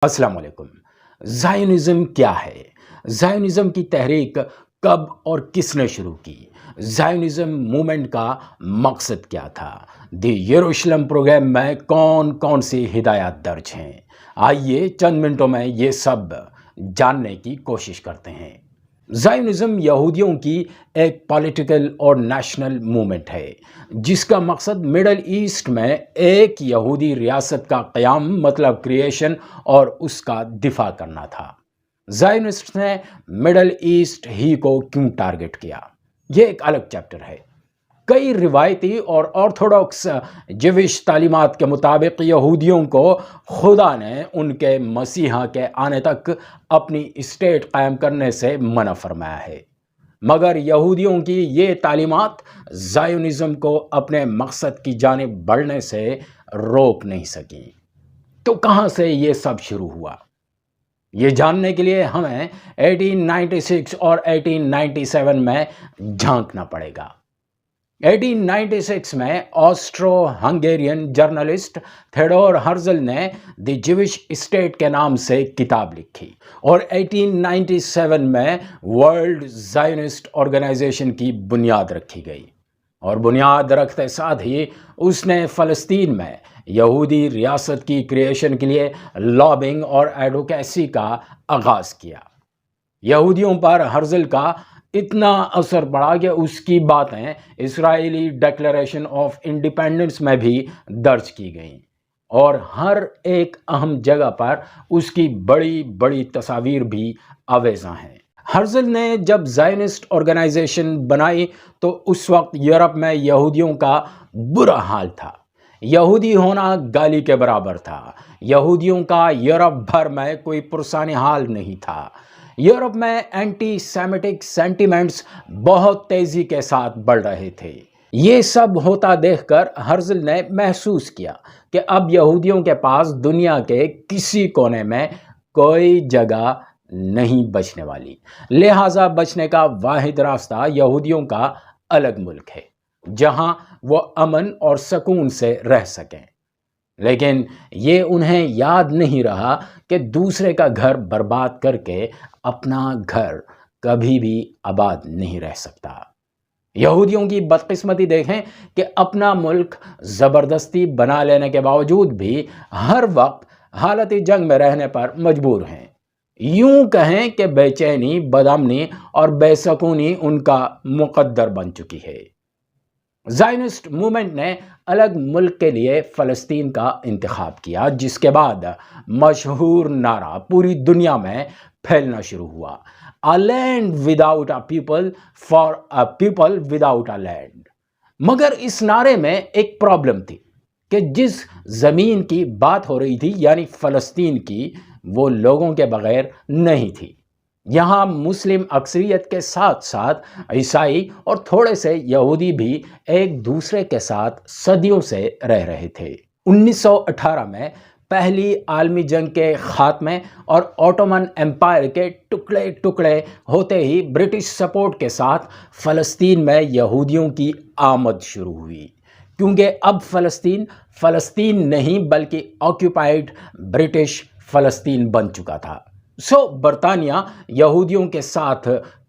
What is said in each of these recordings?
अस्सलाम वालेकुम। ज़ायोनिज़्म क्या है? ज़ायोनिज़्म की तहरीक कब और किसने शुरू की? ज़ायोनिज़्म मूवमेंट का मकसद क्या था? द यरूशलेम प्रोग्राम में कौन कौन सी हिदायत दर्ज हैं? आइए चंद मिनटों में ये सब जानने की कोशिश करते हैं। ज़ायोनिज़्म यहूदियों की एक पॉलिटिकल और नेशनल मूवमेंट है जिसका मकसद मिडल ईस्ट में एक यहूदी रियासत का क़याम मतलब क्रिएशन और उसका दिफा करना था। ज़ायोनिस्ट ने मिडल ईस्ट ही को क्यों टारगेट किया, ये एक अलग चैप्टर है। कई रिवायती और ऑर्थोडॉक्स जिविश तालीमात के मुताबिक यहूदियों को खुदा ने उनके मसीहा के आने तक अपनी स्टेट कायम करने से मना फरमाया है, मगर यहूदियों की ये तालीमात ज़ायोनिज़्म को अपने मकसद की जानिब बढ़ने से रोक नहीं सकी। तो कहाँ से ये सब शुरू हुआ, ये जानने के लिए हमें 1896 और 1897 में झांकना पड़ेगा। 1896 में ऑस्ट्रो हंगेरियन जर्नलिस्ट थेडोर हर्जल ने द जिविश स्टेट के नाम से किताब लिखी और 1897 में वर्ल्ड ज़ायोनिस्ट ऑर्गेनाइजेशन की बुनियाद रखी गई और बुनियाद रखते साथ ही उसने फ़लस्तीन में यहूदी रियासत की क्रिएशन के लिए लॉबिंग और एडवोकेसी का आगाज़ किया। यहूदियों पर हर्जल का इतना असर पड़ा कि उसकी बातें इस्राएली डिक्लेरेशन ऑफ इंडिपेंडेंस में भी दर्ज की गईं और हर एक अहम जगह पर उसकी बड़ी बड़ी तस्वीर भी आवेज़ा हैं। हर्जल ने जब ज़ायोनिस्ट ऑर्गेनाइजेशन बनाई तो उस वक्त यूरोप में यहूदियों का बुरा हाल था। यहूदी होना गाली के बराबर था। यहूदियों का यूरोप भर में कोई पुरसानी हाल नहीं था। यूरोप में एंटी सेमिटिक सेंटिमेंट्स बहुत तेज़ी के साथ बढ़ रहे थे। ये सब होता देखकर हर्जल ने महसूस किया कि अब यहूदियों के पास दुनिया के किसी कोने में कोई जगह नहीं बचने वाली, लिहाजा बचने का वाहिद रास्ता यहूदियों का अलग मुल्क है जहां वो अमन और सुकून से रह सकें। लेकिन ये उन्हें याद नहीं रहा कि दूसरे का घर बर्बाद करके अपना घर कभी भी आबाद नहीं रह सकता। यहूदियों की बदकिस्मती देखें कि अपना मुल्क ज़बरदस्ती बना लेने के बावजूद भी हर वक्त हालत जंग में रहने पर मजबूर हैं। यूं कहें कि बेचैनी, बदअमनी और बेसकूनी उनका मुकद्दर बन चुकी है। ज़ायोनिस्ट मूवमेंट ने अलग मुल्क के लिए फ़लस्तीन का इंतखाब किया, जिसके बाद मशहूर नारा पूरी दुनिया में फैलना शुरू हुआ, a land without a people for a people without a land. मगर इस नारे में एक प्रॉब्लम थी कि जिस ज़मीन की बात हो रही थी यानी फ़लस्तीन की, वो लोगों के बगैर नहीं थी। यहाँ मुस्लिम अक्सरियत के साथ साथ ईसाई और थोड़े से यहूदी भी एक दूसरे के साथ सदियों से रह रहे थे। 1918 में पहली आलमी जंग के खात्मे और ऑटोमन एम्पायर के टुकड़े टुकड़े होते ही ब्रिटिश सपोर्ट के साथ फ़लस्तीन में यहूदियों की आमद शुरू हुई, क्योंकि अब फ़लस्तीन नहीं बल्कि ऑक्यूपाइड ब्रिटिश फ़लस्तीन बन चुका था। बरतानिया यहूदियों के साथ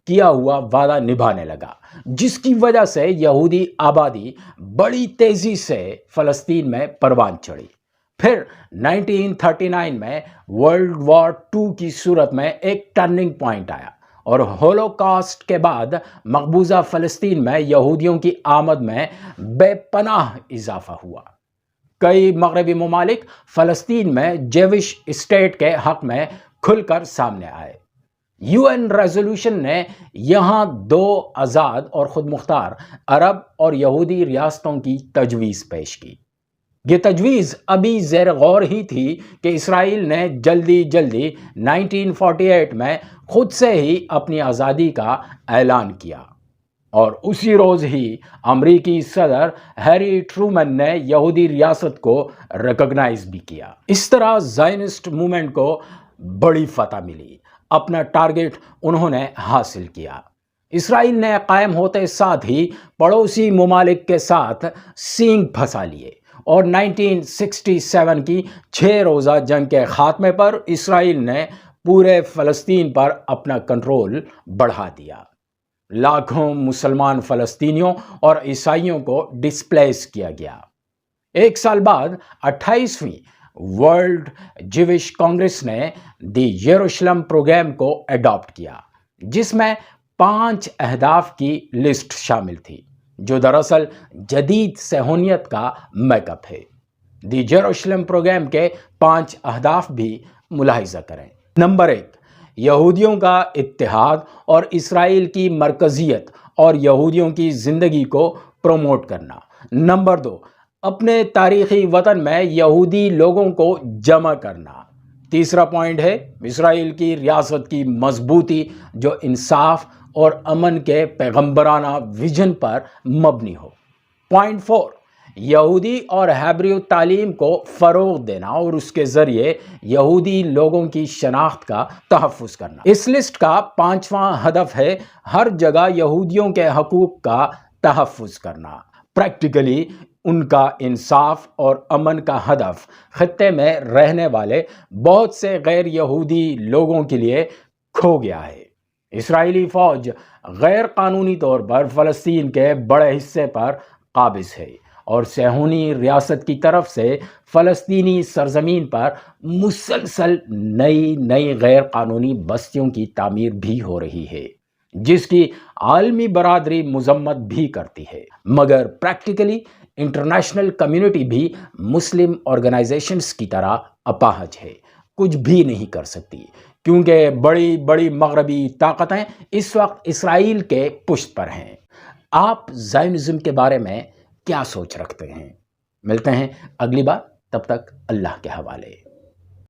किया हुआ वादा निभाने लगा, जिसकी वजह से यहूदी आबादी बड़ी तेज़ी से फ़लस्तीन में परवान चढ़ी। फिर 1939 में वर्ल्ड वॉर 2 की सूरत में एक टर्निंग पॉइंट आया और होलोकॉस्ट के बाद मकबूजा फ़लस्तीन में यहूदियों की आमद में बेपनाह इजाफा हुआ। कई मगरबी ममालिक फ़लस्तीन में जेविश स्टेट के हक़ में खुलकर सामने आए। यूएन रेजोल्यूशन ने यहाँ 2 आज़ाद और ख़ुद मुख्तार अरब और यहूदी रियासतों की तजवीज़ पेश की। ये तजवीज़ अभी ज़ेर गौर ही थी कि इसराइल ने जल्दी 1948 में खुद से ही अपनी आज़ादी का ऐलान किया और उसी रोज़ ही अमरीकी सदर हैरी ट्रूमन ने यहूदी रियासत को रिकॉग्नाइज भी किया। इस तरह ज़ायोनिस्ट मूवमेंट को बड़ी फतह मिली, अपना टारगेट उन्होंने हासिल किया। इसराइल ने कायम होते साथ ही पड़ोसी ममालिक के साथ सींग फंसा लिए اور 1967 کی 6 روزہ جنگ کے خاتمے پر اسرائیل نے پورے فلسطین پر اپنا کنٹرول بڑھا دیا۔ لاکھوں مسلمان فلسطینیوں اور عیسائیوں کو ڈسپلیس کیا گیا۔ 1 سال بعد 28ویں ورلڈ جیوش کانگریس نے دی یروشلم پروگرام کو اڈاپٹ کیا، جس میں 5 اہداف کی لسٹ شامل تھی، جو دراصل جدید صہیونیت کا میک اپ ہے۔ دی یروشلم پروگرام کے 5 اہداف بھی ملاحظہ کریں۔ نمبر 1، یہودیوں کا اتحاد اور اسرائیل کی مرکزیت اور یہودیوں کی زندگی کو پروموٹ کرنا۔ نمبر 2، اپنے تاریخی وطن میں یہودی لوگوں کو جمع کرنا۔ تیسرا پوائنٹ ہے اسرائیل کی ریاست کی مضبوطی جو انصاف اور امن کے پیغمبرانہ ویژن پر مبنی ہو۔ پوائنٹ 4، یہودی اور ہیبریو تعلیم کو فروغ دینا اور اس کے ذریعے یہودی لوگوں کی شناخت کا تحفظ کرنا۔ اس لسٹ کا 5واں ہدف ہے ہر جگہ یہودیوں کے حقوق کا تحفظ کرنا۔ پریکٹیکلی ان کا انصاف اور امن کا ہدف خطے میں رہنے والے بہت سے غیر یہودی لوگوں کے لیے کھو گیا ہے۔ اسرائیلی فوج غیر قانونی طور پر فلسطین کے بڑے حصے پر قابض ہے اور صہیونی ریاست کی طرف سے فلسطینی سرزمین پر مسلسل نئی غیر قانونی بستیوں کی تعمیر بھی ہو رہی ہے، جس کی عالمی برادری مذمت بھی کرتی ہے، مگر پریکٹیکلی انٹرنیشنل کمیونٹی بھی مسلم آرگنائزیشنز کی طرح اپاہج ہے، کچھ بھی نہیں کر سکتی، کیونکہ بڑی مغربی طاقتیں اس وقت اسرائیل کے پشت پر ہیں۔ آپ زائونزم کے بارے میں کیا سوچ رکھتے ہیں؟ ملتے ہیں اگلی بار، تب تک اللہ کے حوالے۔